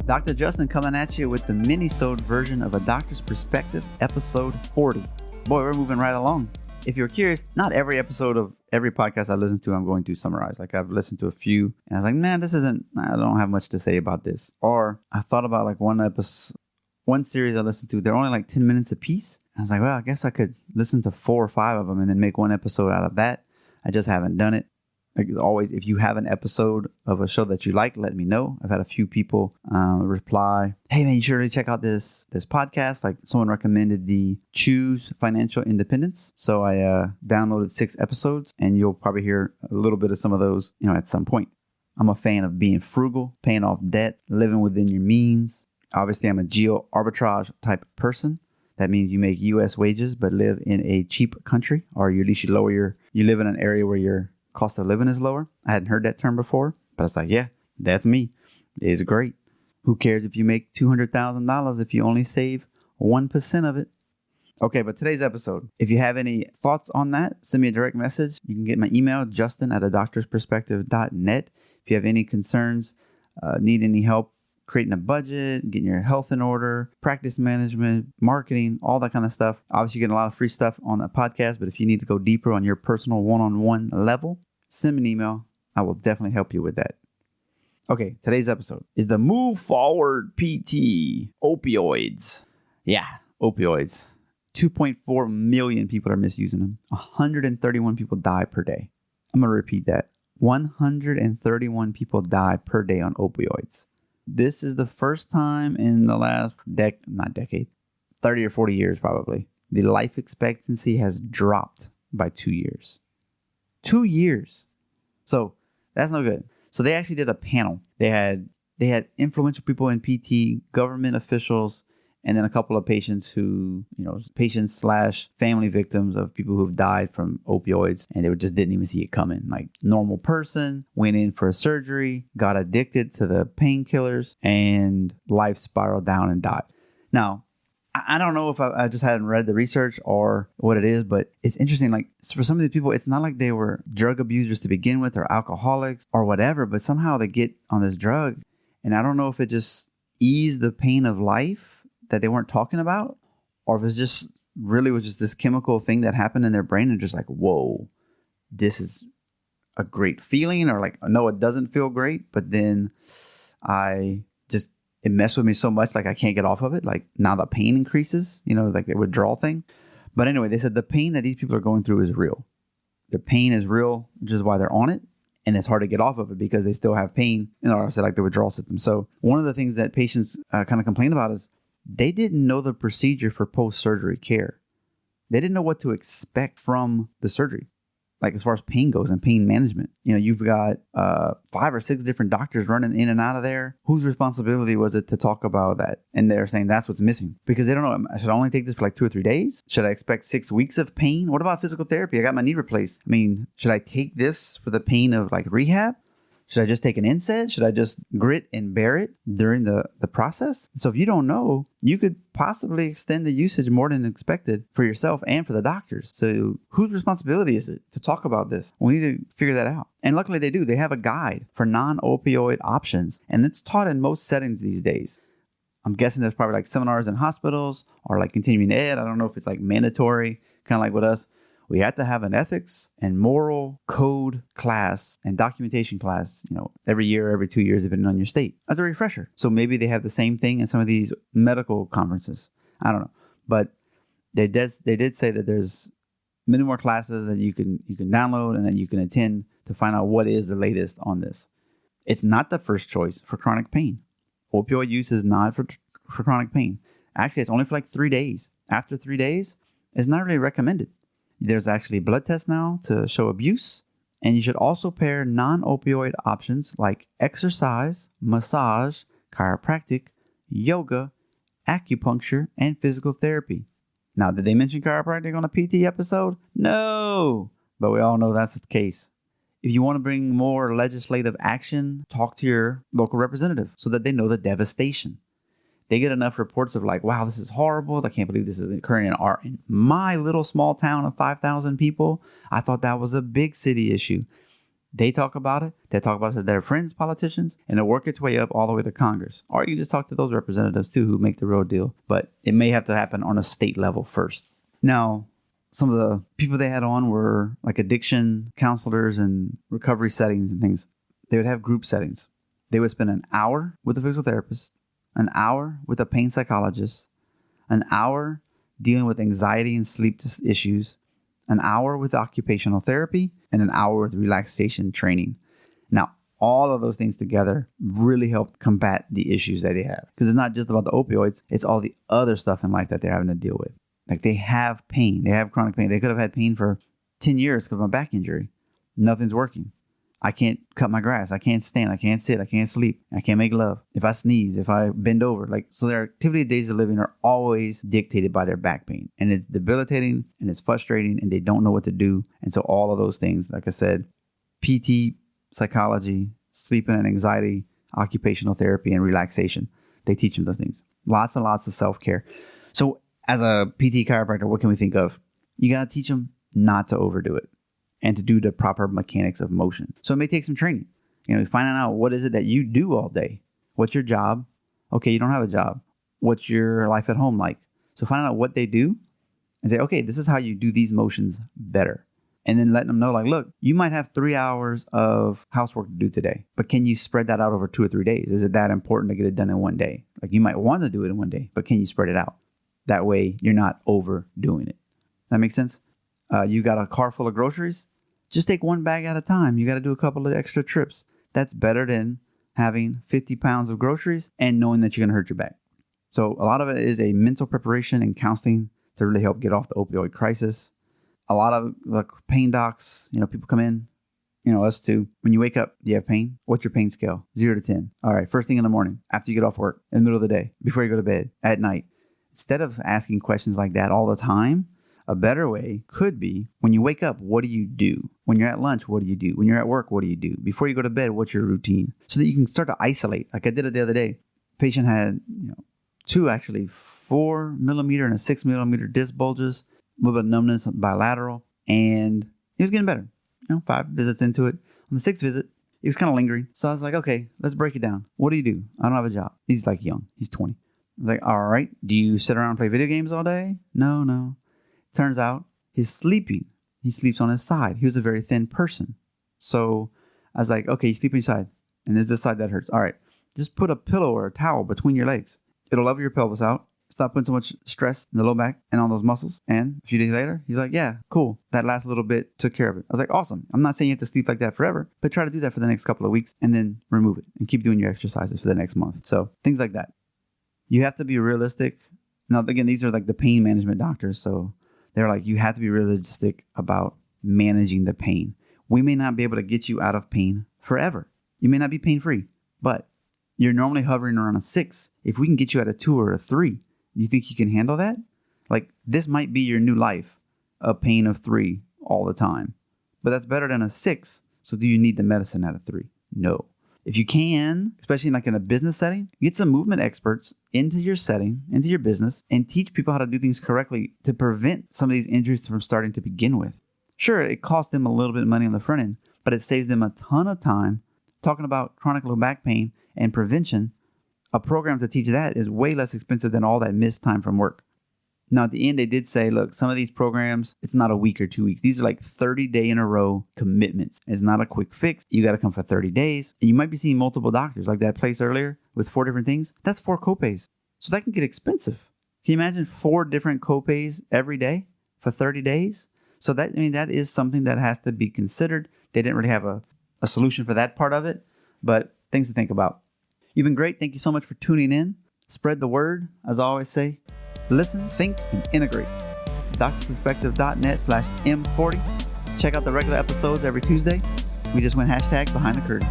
Dr. Justin coming at you with the Minisode version of A Doctor's Perspective, episode 40. Boy, we're moving right along. If you're curious, not every episode of every podcast I listen to, I'm going to summarize. Like I've listened to a few and I was like, man, I don't have much to say about this. Or I thought about like one series I listened to, they're only like 10 minutes a piece. I was like, well, I guess I could listen to 4 or 5 of them and then make one episode out of that. I just haven't done it. Like always, if you have an episode of a show that you like, let me know. I've had a few people reply, hey man, you should really check out this podcast. Like someone recommended the Choose Financial Independence. So I downloaded 6 episodes and you'll probably hear a little bit of some of those, at some point. I'm a fan of being frugal, paying off debt, living within your means. Obviously, I'm a geo arbitrage type of person. That means you make U.S. wages, but live in a cheap country, or at least you live in an area where your cost of living is lower. I hadn't heard that term before, but I was like, yeah, that's me. It's great. Who cares if you make $200,000 if you only save 1% of it? Okay, but today's episode, if you have any thoughts on that, send me a direct message. You can get my email, justin@adoctorsperspective.net. If you have any concerns, need any help creating a budget, getting your health in order, practice management, marketing, all that kind of stuff. Obviously, you're getting a lot of free stuff on the podcast, but if you need to go deeper on your personal one-on-one level, send me an email. I will definitely help you with that. Okay, today's episode is the Move Forward PT, opioids. Yeah, opioids. 2.4 million people are misusing them. 131 people die per day. I'm going to repeat that. 131 people die per day on opioids. This is the first time in the last 30 or 40 years probably, the life expectancy has dropped by 2 years. 2 years. So that's no good. So they actually did a panel. They had influential people in PT, government officials, and then a couple of patients patients/family victims of people who've died from opioids, and they just didn't even see it coming. Like normal person, went in for a surgery, got addicted to the painkillers, and life spiraled down and died. Now, I don't know if I just hadn't read the research or what it is, but it's interesting. Like for some of these people, it's not like they were drug abusers to begin with or alcoholics or whatever, but somehow they get on this drug, and I don't know if it just eased the pain of life that they weren't talking about, or if it's just really was just this chemical thing that happened in their brain and just like, whoa, this is a great feeling, or like, no, it doesn't feel great, but then it messed with me so much, like I can't get off of it. Like now the pain increases, like the withdrawal thing. But anyway, they said the pain that these people are going through is real. The pain is real, which is why they're on it. And it's hard to get off of it because they still have pain, I said like the withdrawal symptoms. So one of the things that patients kind of complain about is they didn't know the procedure for post-surgery care. They didn't know what to expect from the surgery, like as far as pain goes and pain management. You've got 5 or 6 different doctors running in and out of there. Whose responsibility was it to talk about that? And they're saying that's what's missing because they don't know. Should I only take this for like 2 or 3 days? Should I expect 6 weeks of pain? What about physical therapy? I got my knee replaced. Should I take this for the pain of like rehab? Should I just take an NSAID? Should I just grit and bear it during the process? So if you don't know, you could possibly extend the usage more than expected for yourself and for the doctors. So whose responsibility is it to talk about this? We need to figure that out. And luckily they do. They have a guide for non-opioid options, and it's taught in most settings these days. I'm guessing there's probably like seminars in hospitals or like continuing ed. I don't know if it's like mandatory, kind of like with us. We have to have an ethics and moral code class and documentation class, every year, every 2 years, depending on your state, as a refresher. So maybe they have the same thing in some of these medical conferences. I don't know. But they did say that there's many more classes that you can download and that you can attend to find out what is the latest on this. It's not the first choice for chronic pain. Opioid use is not for chronic pain. Actually, it's only for like 3 days. After 3 days, it's not really recommended. There's actually blood tests now to show abuse. And you should also pair non-opioid options like exercise, massage, chiropractic, yoga, acupuncture, and physical therapy. Now, did they mention chiropractic on a PT episode? No, but we all know that's the case. If you want to bring more legislative action, talk to your local representative so that they know the devastation. They get enough reports of like, wow, this is horrible. I can't believe this is occurring in my little small town of 5,000 people. I thought that was a big city issue. They talk about it. They talk about it to their friends, politicians, and it'll work its way up all the way to Congress. Or you can just talk to those representatives too who make the real deal. But it may have to happen on a state level first. Now, some of the people they had on were like addiction counselors and recovery settings and things. They would have group settings. They would spend an hour with a physical therapist, an hour with a pain psychologist, an hour dealing with anxiety and sleep issues, an hour with occupational therapy, and an hour with relaxation training. Now, all of those things together really help combat the issues that they have. Because it's not just about the opioids, it's all the other stuff in life that they're having to deal with. Like they have pain. They have chronic pain. They could have had pain for 10 years because of my back injury. Nothing's working. I can't cut my grass. I can't stand. I can't sit. I can't sleep. I can't make love. If I sneeze, if I bend over. So their activity days of living are always dictated by their back pain. And it's debilitating and it's frustrating and they don't know what to do. And so all of those things, like I said, PT, psychology, sleep and anxiety, occupational therapy, and relaxation. They teach them those things. Lots and lots of self-care. So as a PT chiropractor, what can we think of? You got to teach them not to overdo it and to do the proper mechanics of motion. So it may take some training. Finding out what is it that you do all day. What's your job? Okay, you don't have a job. What's your life at home like? So finding out what they do and say, okay, this is how you do these motions better. And then letting them know, like, look, you might have 3 hours of housework to do today, but can you spread that out over 2 or 3 days? Is it that important to get it done in one day? Like you might want to do it in one day, but can you spread it out? That way you're not overdoing it. That makes sense? You got a car full of groceries? Just take one bag at a time. You got to do a couple of extra trips. That's better than having 50 pounds of groceries and knowing that you're going to hurt your back. So a lot of it is a mental preparation and counseling to really help get off the opioid crisis. A lot of the pain docs, people come in, us too. When you wake up, do you have pain? What's your pain scale? 0 to 10. All right. First thing in the morning, after you get off work, in the middle of the day, before you go to bed, at night. Instead of asking questions like that all the time, a better way could be when you wake up, what do you do? When you're at lunch, what do you do? When you're at work, what do you do? Before you go to bed, what's your routine? So that you can start to isolate. Like I did it the other day. Patient had, 2 actually 4 millimeter and a 6 millimeter disc bulges, a little bit of numbness bilateral, and he was getting better. 5 visits into it. On the 6th visit, he was kind of lingering. So I was like, okay, let's break it down. What do you do? I don't have a job. He's like young. He's 20. I was like, all right, do you sit around and play video games all day? No. Turns out he's sleeping. He sleeps on his side. He was a very thin person. So I was like, okay, you sleep on your side. And there's this side that hurts. All right, just put a pillow or a towel between your legs. It'll level your pelvis out. Stop putting so much stress in the low back and on those muscles. And a few days later, he's like, yeah, cool. That last little bit took care of it. I was like, awesome. I'm not saying you have to sleep like that forever, but try to do that for the next couple of weeks and then remove it and keep doing your exercises for the next month. So things like that. You have to be realistic. Now, again, these are like the pain management doctors. So they're like, you have to be realistic about managing the pain. We may not be able to get you out of pain forever. You may not be pain-free, but you're normally hovering around a 6. If we can get you at a 2 or a 3, do you think you can handle that? Like, this might be your new life, a pain of 3 all the time. But that's better than a 6. So do you need the medicine at a 3? No. If you can, especially like in a business setting, get some movement experts into your setting, into your business, and teach people how to do things correctly to prevent some of these injuries from starting to begin with. Sure, it costs them a little bit of money on the front end, but it saves them a ton of time. Talking about chronic low back pain and prevention, a program to teach that is way less expensive than all that missed time from work. Now, at the end, they did say, look, some of these programs, it's not a week or 2 weeks. These are like 30-day in a row commitments. It's not a quick fix. You got to come for 30 days. And you might be seeing multiple doctors, like that place earlier with 4 different things. That's 4 copays. So that can get expensive. Can you imagine 4 different copays every day for 30 days? So that is something that has to be considered. They didn't really have a solution for that part of it, but things to think about. You've been great. Thank you so much for tuning in. Spread the word, as I always say. Listen, think, and integrate. DrPerspective.net/M40. Check out the regular episodes every Tuesday. We just went #behind the curtain.